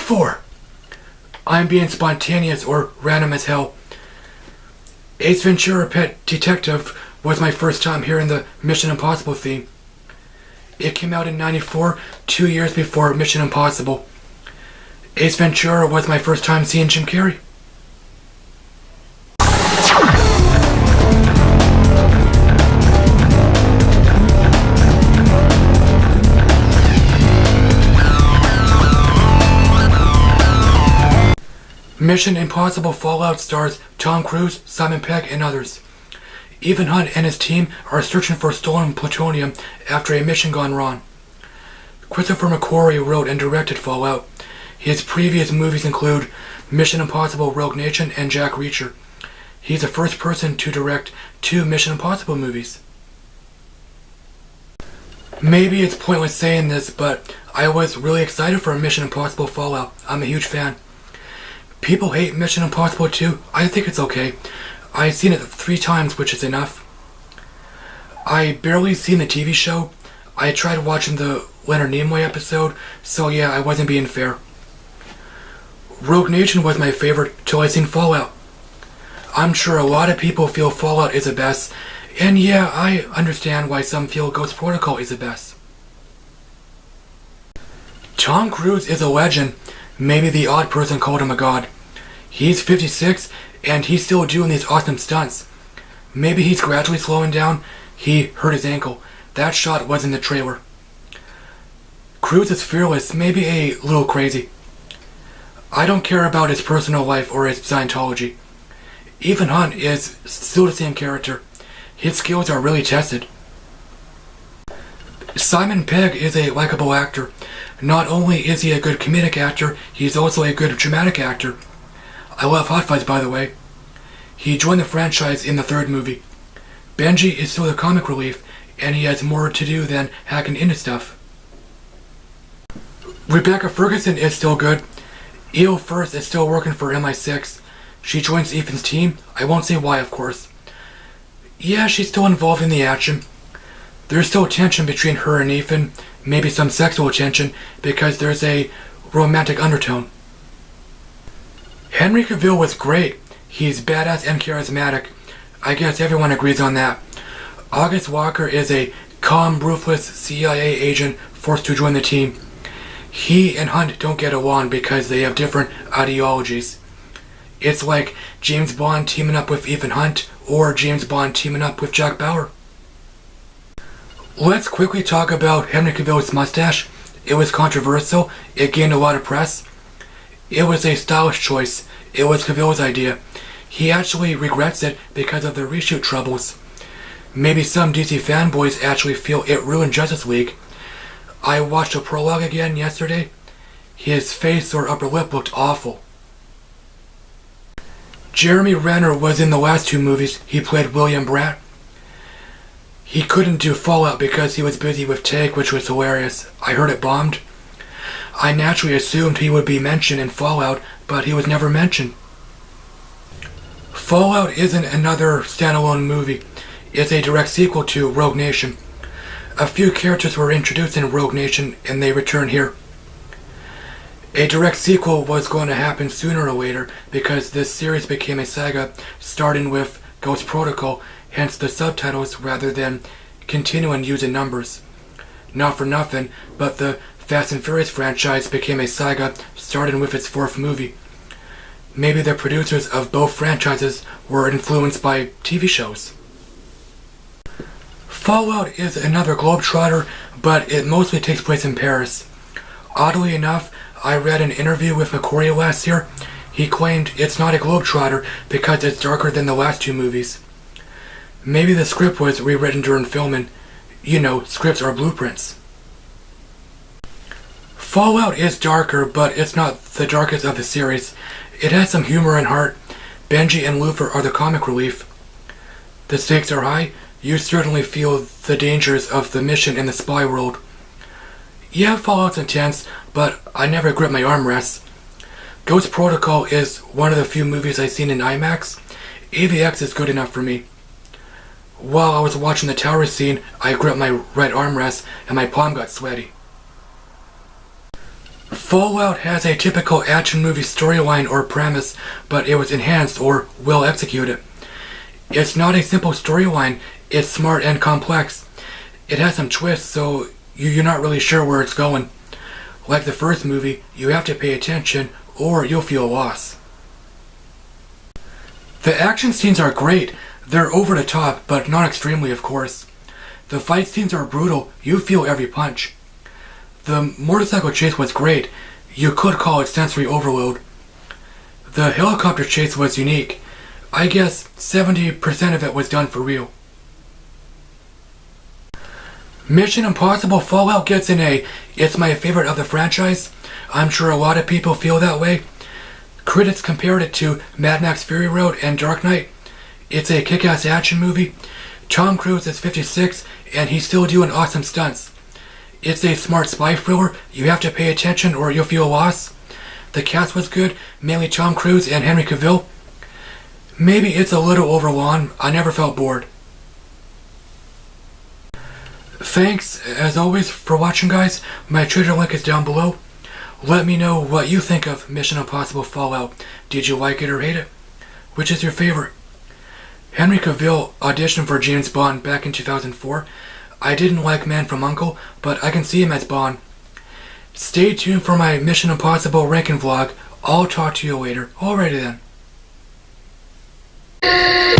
for? I'm being spontaneous or random as hell. Ace Ventura: Pet Detective was my first time hearing the Mission Impossible theme. It came out in '94, 2 years before Mission Impossible. Ace Ventura was my first time seeing Jim Carrey. Mission Impossible Fallout stars Tom Cruise, Simon Pegg, and others. Ethan Hunt and his team are searching for stolen plutonium after a mission gone wrong. Christopher McQuarrie wrote and directed Fallout. His previous movies include Mission Impossible: Rogue Nation and Jack Reacher. He's the first person to direct 2 Mission Impossible movies. Maybe it's pointless saying this, but I was really excited for Mission Impossible Fallout. I'm a huge fan. People hate Mission Impossible 2. I think it's okay. I've seen it 3 times, which is enough. I barely seen the TV show. I tried watching the Leonard Nimoy episode, so yeah, I wasn't being fair. Rogue Nation was my favorite till I seen Fallout. I'm sure a lot of people feel Fallout is the best, and yeah, I understand why some feel Ghost Protocol is the best. Tom Cruise is a legend. Maybe the odd person called him a god. He's 56, and he's still doing these awesome stunts. Maybe he's gradually slowing down. He hurt his ankle. That shot was in the trailer. Cruise is fearless, maybe a little crazy. I don't care about his personal life or his Scientology. Ethan Hunt is still the same character. His skills are really tested. Simon Pegg is a likable actor. Not only is he a good comedic actor, he's also a good dramatic actor. I love Hot Fuzz, by the way. He joined the franchise in the 3rd movie. Benji is still the comic relief, and he has more to do than hacking into stuff. Rebecca Ferguson is still good. Eo First is still working for MI6. She joins Ethan's team. I won't say why, of course. Yeah, she's still involved in the action. There's still tension between her and Ethan, maybe some sexual tension, because there's a romantic undertone. Henry Cavill was great. He's badass and charismatic. I guess everyone agrees on that. August Walker is a calm, ruthless CIA agent forced to join the team. He and Hunt don't get along because they have different ideologies. It's like James Bond teaming up with Ethan Hunt, or James Bond teaming up with Jack Bauer. Let's quickly talk about Henry Cavill's mustache. It was controversial. It gained a lot of press. It was a stylish choice. It was Cavill's idea. He actually regrets it because of the reshoot troubles. Maybe some DC fanboys actually feel it ruined Justice League. I watched a prologue again yesterday. His face or upper lip looked awful. Jeremy Renner was in the last 2 movies. He played William Bratt. He couldn't do Fallout because he was busy with Take, which was hilarious. I heard it bombed. I naturally assumed he would be mentioned in Fallout, but he was never mentioned. Fallout isn't another standalone movie. It's a direct sequel to Rogue Nation. A few characters were introduced in Rogue Nation, and they return here. A direct sequel was going to happen sooner or later because this series became a saga starting with Ghost Protocol, hence the subtitles rather than continuing using numbers. Not for nothing, but the Fast and Furious franchise became a saga starting with its 4th movie. Maybe the producers of both franchises were influenced by TV shows. Fallout is another globetrotter, but it mostly takes place in Paris. Oddly enough, I read an interview with McQuarrie last year. He claimed it's not a globetrotter because it's darker than the last 2 movies. Maybe the script was rewritten during filming. You know, scripts are blueprints. Fallout is darker, but it's not the darkest of the series. It has some humor and heart. Benji and Luther are the comic relief. The stakes are high. You certainly feel the dangers of the mission in the spy world. Yeah, Fallout's intense, but I never grip my armrests. Ghost Protocol is one of the few movies I've seen in IMAX. AVX is good enough for me. While I was watching the tower scene, I gripped my right armrest and my palm got sweaty. Fallout has a typical action movie storyline or premise, but it was enhanced or well executed. It's not a simple storyline, it's smart and complex. It has some twists, so you're not really sure where it's going. Like the first movie, you have to pay attention or you'll feel lost. The action scenes are great. They're over the top, but not extremely, of course. The fight scenes are brutal. You feel every punch. The motorcycle chase was great. You could call it sensory overload. The helicopter chase was unique. I guess 70% of it was done for real. Mission Impossible Fallout gets an A. It's my favorite of the franchise. I'm sure a lot of people feel that way. Critics compared it to Mad Max Fury Road and Dark Knight. It's a kick-ass action movie. Tom Cruise is 56 and he's still doing awesome stunts. It's a smart spy thriller. You have to pay attention or you'll feel lost. The cast was good, mainly Tom Cruise and Henry Cavill. Maybe it's a little overlong. I never felt bored. Thanks, as always, for watching, guys. My Twitter link is down below. Let me know what you think of Mission Impossible Fallout. Did you like it or hate it? Which is your favorite? Henry Cavill auditioned for James Bond back in 2004. I didn't like Man from U.N.C.L.E., but I can see him as Bond. Stay tuned for my Mission Impossible ranking vlog. I'll talk to you later. Alrighty then.